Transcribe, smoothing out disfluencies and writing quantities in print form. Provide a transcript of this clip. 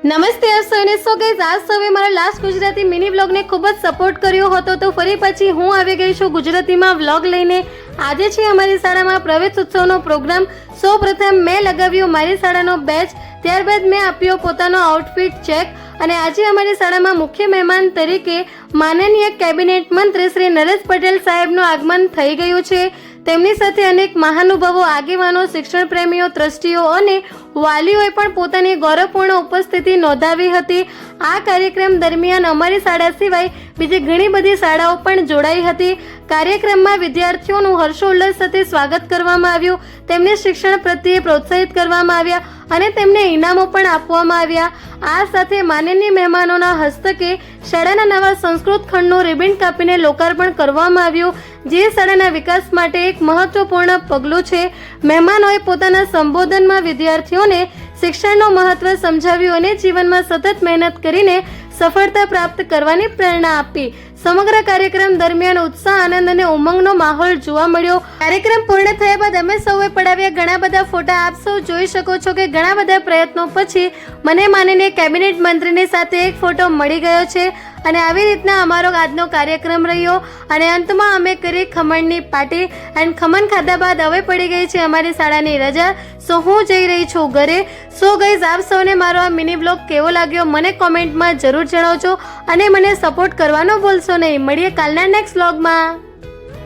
નમસ્તે આપ સૌને. સો ગાઈઝ, આજ સૌએ મારા લાસ્ટ ગુજરાતી મિની વ્લોગને ખૂબ જ સપોર્ટ કર્યો હતો, તો ફરી પછી હું આવી ગઈ છું ગુજરાતીમાં વ્લોગ લઈને. આજે છે અમારી શાળામાં પ્રવેશ ઉત્સવનો પ્રોગ્રામ. સૌપ્રથમ મેં લગાવ્યો મારી શાળાનો બેચ, ત્યારબાદ મેં આપ્યો પોતાનો આઉટફિટ ચેક. અને આજે અમારી શાળામાં મુખ્ય મહેમાન તરીકે માનનીય કેબિનેટ મંત્રી શ્રી નરેશ પટેલ સાહેબનું આગમન થઈ ગયું છે. તેમની સાથે અનેક મહાનુભાવો, આગેવાનો, શિક્ષણ પ્રેમીઓ, ટ્રસ્ટીઓ અને વાલીઓએ પણ પોતાની ગૌરવપૂર્ણ ઉપસ્થિતિ નોંધાવી હતી. આ કાર્યક્રમ દરમિયાન અમારી શાળા સિવાય બીજી ઘણી બધી શાળાઓ પણ જોડાઈ હતી. કાર્યક્રમમાં વિદ્યાર્થીઓનું હર્ષોલ્લાસ સાથે સ્વાગત કરવામાં આવ્યું, તેમને શિક્ષણ પ્રત્યે પ્રોત્સાહિત કરવામાં આવ્યા અને તેમને ઇનામો પણ આપવામાં આવ્યા. આ સાથે માનનીય મહેમાનોના હસ્તકે શાળાના નવા સંસ્કૃત ખંડનું રિબિન કાપીને લોકાર્પણ કરવામાં આવ્યું, જે શાળાના વિકાસ માટે એક મહત્વપૂર્ણ પગલું છે. મહેમાનોએ પોતાના સંબોધનમાં વિદ્યાર્થીઓને શિક્ષણનું મહત્વ સમજાવ્યું અને જીવનમાં સતત મહેનત કરીને સફળતા પ્રાપ્ત કરવાની પ્રેરણા આપી. સમગ્ર કાર્યક્રમ દરમિયાન ઉત્સાહ, આનંદ અને ઉમંગનો માહોલ જોવા મળ્યો. કાર્યક્રમ પૂર્ણ થયા બાદ અમે સૌએ પડાવ્યા ઘણા બધા ફોટા. આપ સૌ જોઈ શકો છો કે ઘણા બધા પ્રયત્નો પછી મને માનીને કેબિનેટ મંત્રીની સાથે એક ફોટો મળી ગયો છે. અને આવી રીતના અમારો આજનો કાર્યક્રમ રહ્યો. અને અંતમાં અમે કરી ખમણની પાર્ટી. એન્ડ ખમણ ખાધા બાદ હવે પડી ગઈ છે અમારી શાળાની રજા. સો હું જઈ રહી છું ઘરે. સો ગાઈઝ, આપ સૌને મારો આ મિની બ્લોગ કેવો લાગ્યો મને કોમેન્ટમાં જરૂર જણાવજો અને મને સપોર્ટ કરવાનો ભૂલશો નહીં. મળીએ કાલના નેક્સ્ટ બ્લોગમાં.